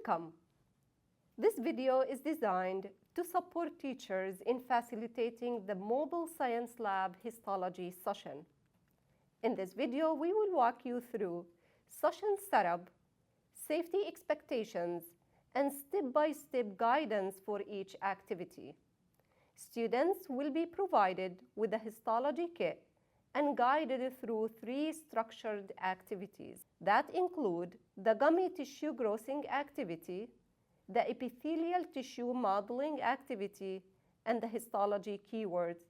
Welcome! This video is designed to support teachers in facilitating the Mobile Science Lab Histology session. In this video, we will walk you through session setup, safety expectations, and step-by-step guidance for each activity. Students will be provided with a histology kit and guided through 3 structured activities that include the gummy tissue grossing activity, the epithelial tissue modeling activity, and the histology keywords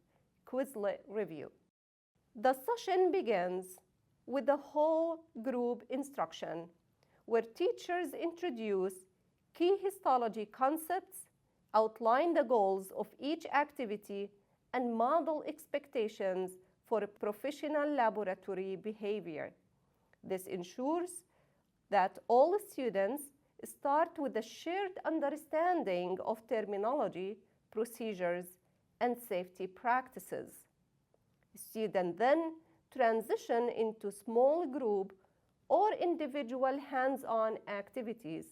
Quizlet review. The session begins with the whole group instruction, where teachers introduce key histology concepts, outline the goals of each activity, and model expectations for professional laboratory behavior. This ensures that all students start with a shared understanding of terminology, procedures, and safety practices. Students then transition into small group or individual hands-on activities.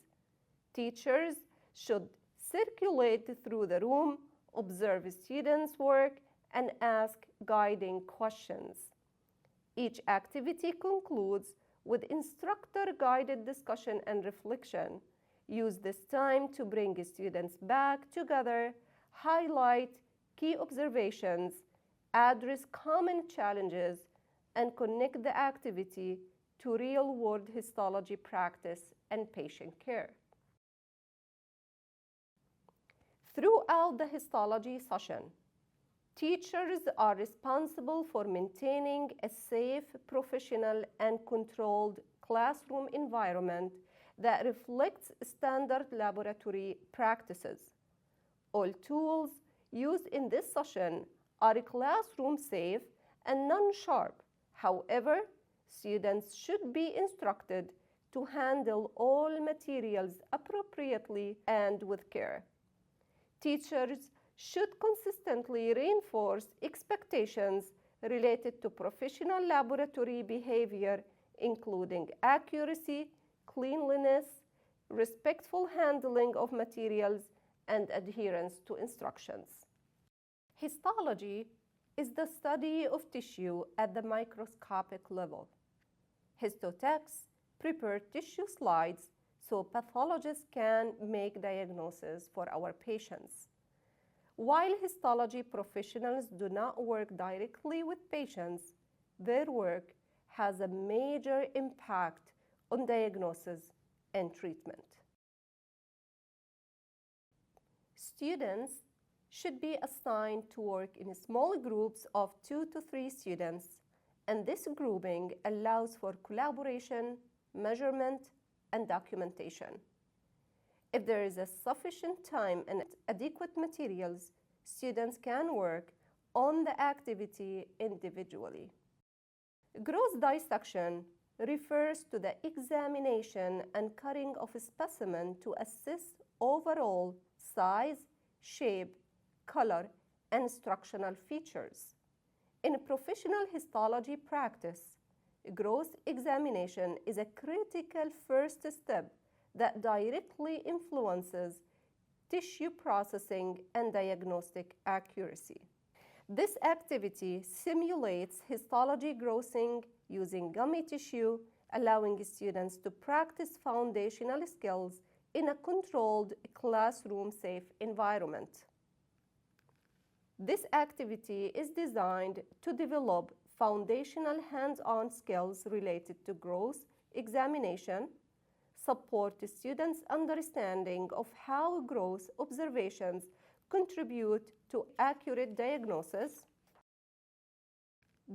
Teachers should circulate through the room, observe students' work, and ask guiding questions. Each activity concludes with instructor-guided discussion and reflection. Use this time to bring students back together, highlight key observations, address common challenges, and connect the activity to real-world histology practice and patient care. Throughout the histology session, teachers are responsible for maintaining a safe, professional, and controlled classroom environment that reflects standard laboratory practices. All tools used in this session are classroom safe and non-sharp. However, students should be instructed to handle all materials appropriately and with care. Teachers should consistently reinforce expectations related to professional laboratory behavior, including accuracy, cleanliness, respectful handling of materials, and adherence to instructions. Histology is the study of tissue at the microscopic level. Histotechs prepare tissue slides so pathologists can make diagnoses for our patients. While histology professionals do not work directly with patients, their work has a major impact on diagnosis and treatment. Students should be assigned to work in small groups of 2 to 3 students, and this grouping allows for collaboration, measurement, and documentation. If there is sufficient time and adequate materials, students can work on the activity individually. Gross dissection refers to the examination and cutting of a specimen to assess overall size, shape, color, and structural features. In professional histology practice, gross examination is a critical first step that directly influences tissue processing and diagnostic accuracy. This activity simulates histology grossing using gummy tissue, allowing students to practice foundational skills in a controlled, classroom-safe environment. This activity is designed to develop foundational hands-on skills related to gross examination, support students' understanding of how gross observations contribute to accurate diagnosis,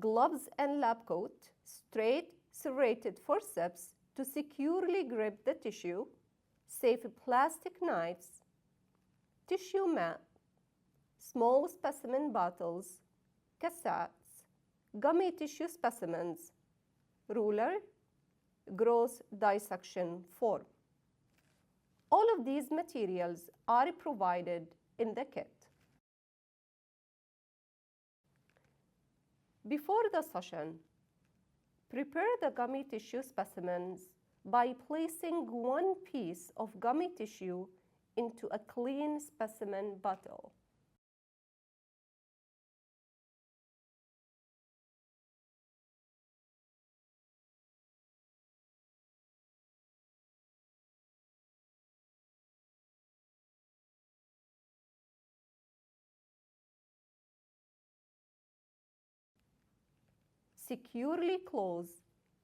gloves and lab coat, straight serrated forceps to securely grip the tissue, safe plastic knives, tissue mat, small specimen bottles, cassettes, gummy tissue specimens, ruler, gross dissection form. All of these materials are provided in the kit. Before the session, prepare the gummy tissue specimens by placing one piece of gummy tissue into a clean specimen bottle. Securely close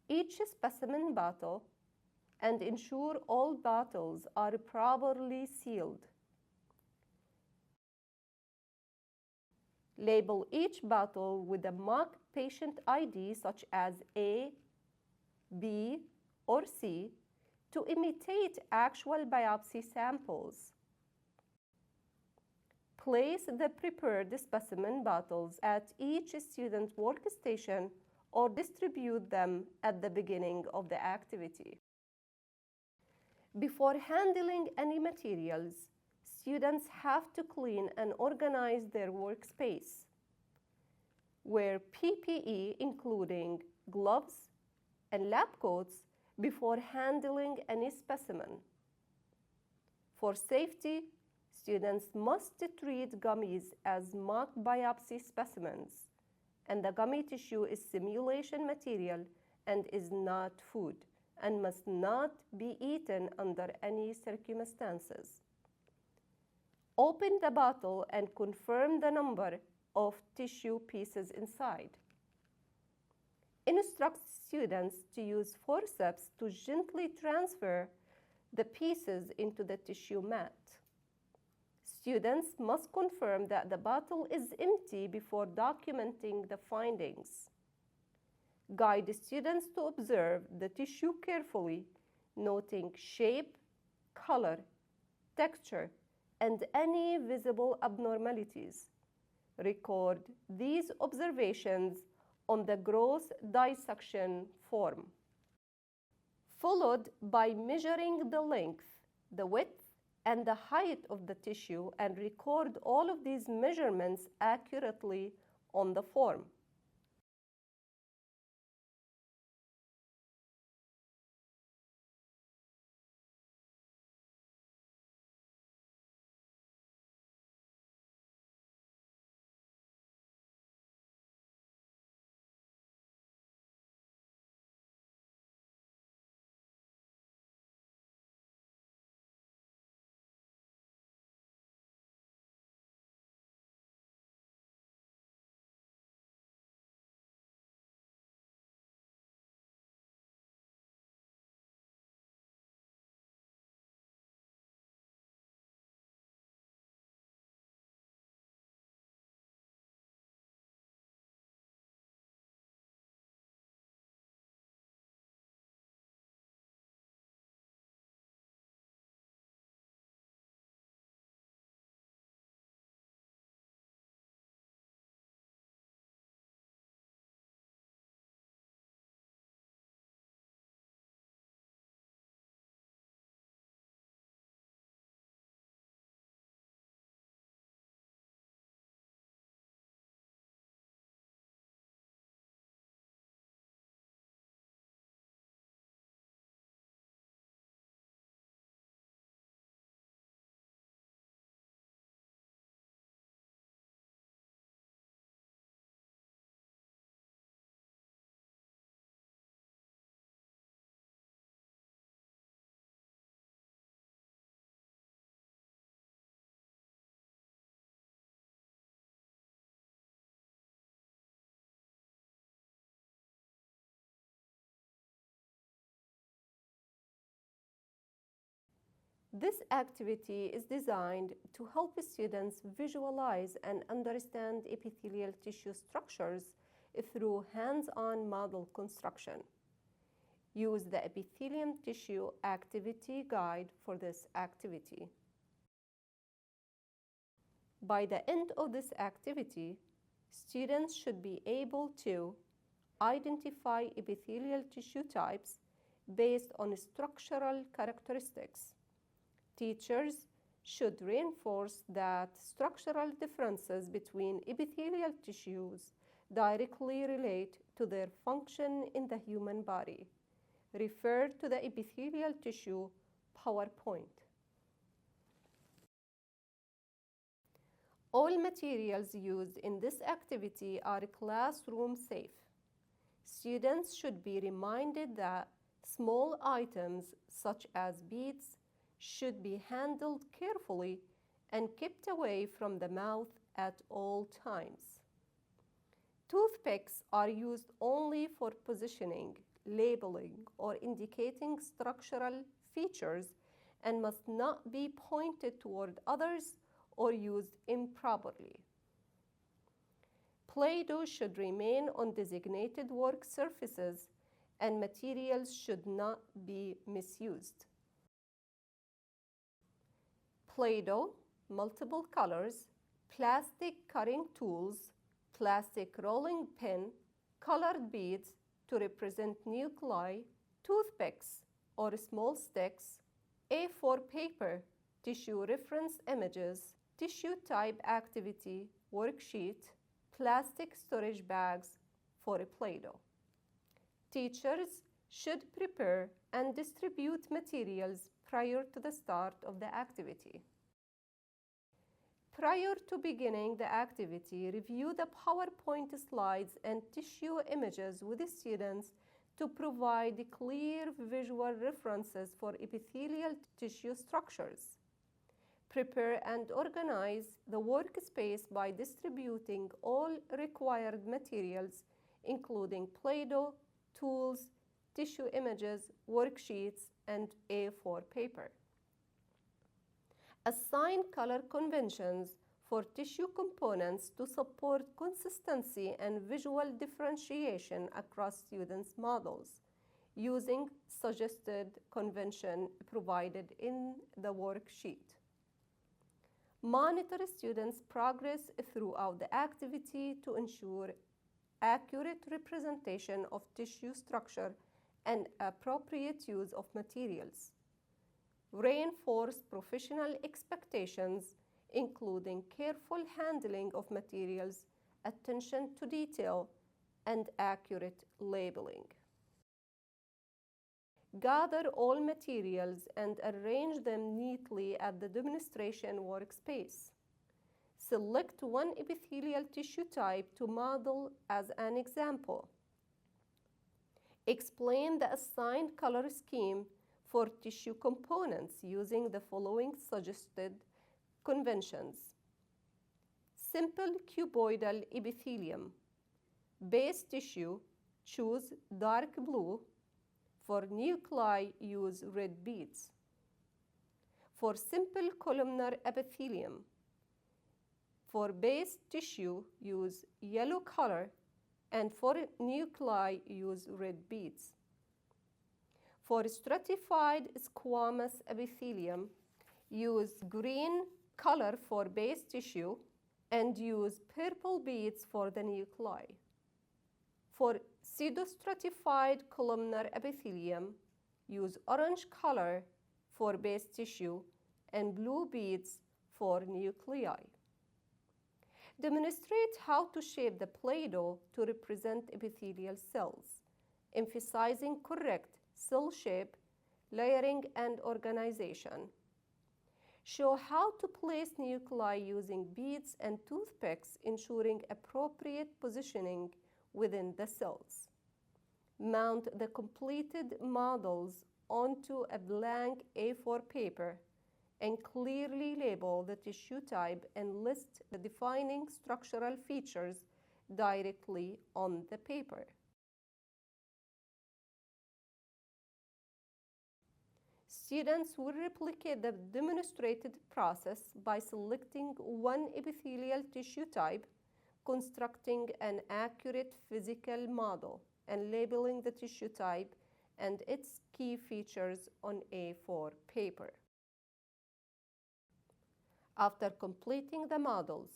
each specimen bottle and ensure all bottles are properly sealed. Label each bottle with a mock patient ID such as A, B, or C to imitate actual biopsy samples. Place the prepared specimen bottles at each student workstation or distribute them at the beginning of the activity. Before handling any materials, students have to clean and organize their workspace. Wear PPE, including gloves and lab coats, before handling any specimen. For safety, students must treat gummies as mock biopsy specimens, and the gummy tissue is simulation material and is not food and must not be eaten under any circumstances. Open the bottle and confirm the number of tissue pieces inside. Instruct students to use forceps to gently transfer the pieces into the tissue mat. Students must confirm that the bottle is empty before documenting the findings. Guide students to observe the tissue carefully, noting shape, color, texture, and any visible abnormalities. Record these observations on the gross dissection form, followed by measuring the length, the width, and the height of the tissue, and record all of these measurements accurately on the form. This activity is designed to help students visualize and understand epithelial tissue structures through hands-on model construction. Use the epithelium tissue activity guide for this activity. By the end of this activity, students should be able to identify epithelial tissue types based on structural characteristics. Teachers should reinforce that structural differences between epithelial tissues directly relate to their function in the human body. Refer to the epithelial tissue PowerPoint. All materials used in this activity are classroom safe. Students should be reminded that small items such as beads should be handled carefully and kept away from the mouth at all times. Toothpicks are used only for positioning, labeling, or indicating structural features and must not be pointed toward others or used improperly. Play-Doh should remain on designated work surfaces and materials should not be misused. Play-Doh, multiple colors, plastic cutting tools, plastic rolling pin, colored beads to represent nuclei, toothpicks or small sticks, A4 paper, tissue reference images, tissue type activity worksheet, plastic storage bags for a Play-Doh. Teachers should prepare and distribute materials prior to the start of the activity. Prior to beginning the activity, review the PowerPoint slides and tissue images with the students to provide clear visual references for epithelial tissue structures. Prepare and organize the workspace by distributing all required materials, including Play-Doh, tools, tissue images, worksheets, and A4 paper. Assign color conventions for tissue components to support consistency and visual differentiation across students' models, using suggested convention provided in the worksheet. Monitor students' progress throughout the activity to ensure accurate representation of tissue structure and appropriate use of materials. Reinforce professional expectations, including careful handling of materials, attention to detail, and accurate labeling. Gather all materials and arrange them neatly at the demonstration workspace. Select one epithelial tissue type to model as an example. Explain the assigned color scheme for tissue components using the following suggested conventions. Simple cuboidal epithelium. Base tissue, choose dark blue. For nuclei, use red beads. For simple columnar epithelium, for base tissue, use yellow color, and for nuclei, use red beads. For stratified squamous epithelium, use green color for base tissue and use purple beads for the nuclei. For pseudostratified columnar epithelium, use orange color for base tissue and blue beads for nuclei. Demonstrate how to shape the Play-Doh to represent epithelial cells, emphasizing correct cell shape, layering, and organization. Show how to place nuclei using beads and toothpicks, ensuring appropriate positioning within the cells. Mount the completed models onto a blank A4 paper and clearly label the tissue type and list the defining structural features directly on the paper. Students will replicate the demonstrated process by selecting one epithelial tissue type, constructing an accurate physical model, and labeling the tissue type and its key features on A4 paper. After completing the models,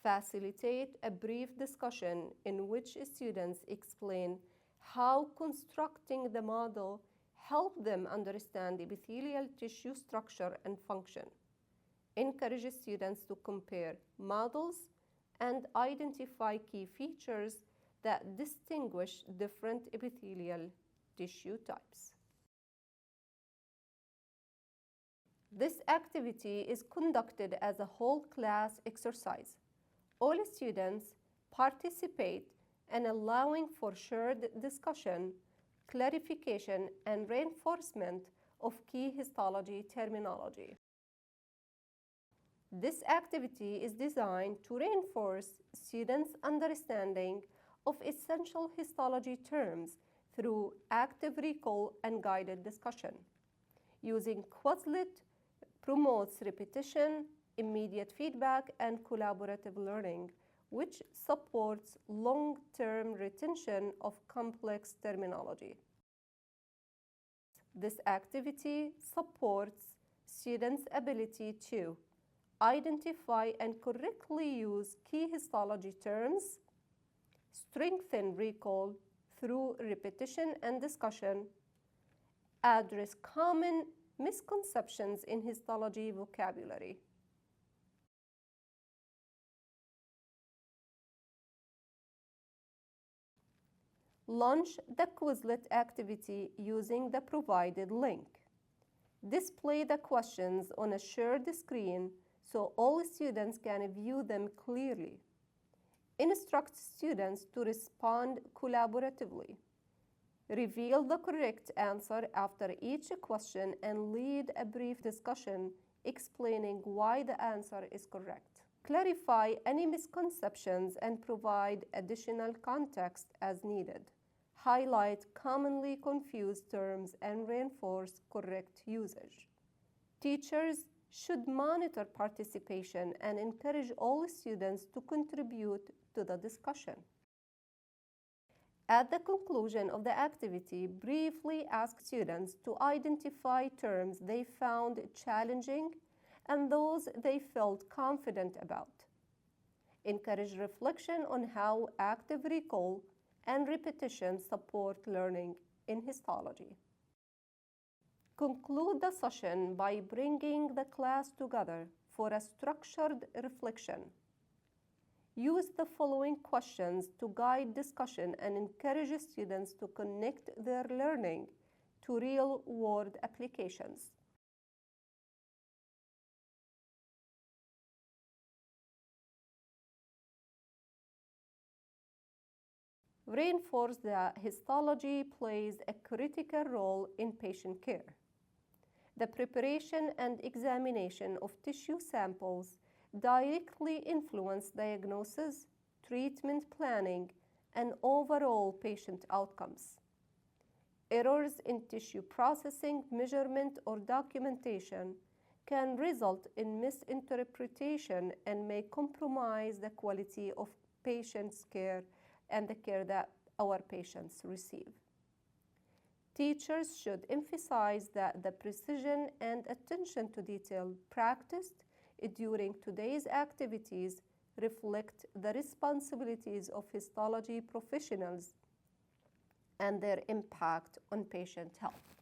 facilitate a brief discussion in which students explain how constructing the model helped them understand epithelial tissue structure and function. Encourage students to compare models and identify key features that distinguish different epithelial tissue types. This activity is conducted as a whole class exercise. All students participate and allowing for shared discussion, clarification, and reinforcement of key histology terminology. This activity is designed to reinforce students' understanding of essential histology terms through active recall and guided discussion. Using Quizlet promotes repetition, immediate feedback, and collaborative learning, which supports long-term retention of complex terminology. This activity supports students' ability to identify and correctly use key histology terms, strengthen recall through repetition and discussion, address common misconceptions in histology vocabulary. Launch the Quizlet activity using the provided link. Display the questions on a shared screen so all students can view them clearly. Instruct students to respond collaboratively. Reveal the correct answer after each question and lead a brief discussion explaining why the answer is correct. Clarify any misconceptions and provide additional context as needed. Highlight commonly confused terms and reinforce correct usage. Teachers should monitor participation and encourage all students to contribute to the discussion. At the conclusion of the activity, briefly ask students to identify terms they found challenging and those they felt confident about. Encourage reflection on how active recall and repetition support learning in histology. Conclude the session by bringing the class together for a structured reflection. Use the following questions to guide discussion and encourage students to connect their learning to real-world applications. Reinforce that histology plays a critical role in patient care. The preparation and examination of tissue samples directly influence diagnosis, treatment planning, and overall patient outcomes. Errors in tissue processing, measurement, or documentation can result in misinterpretation and may compromise the quality of patients' care and the care that our patients receive. Teachers should emphasize that the precision and attention to detail practiced during today's activities reflect the responsibilities of histology professionals and their impact on patient health.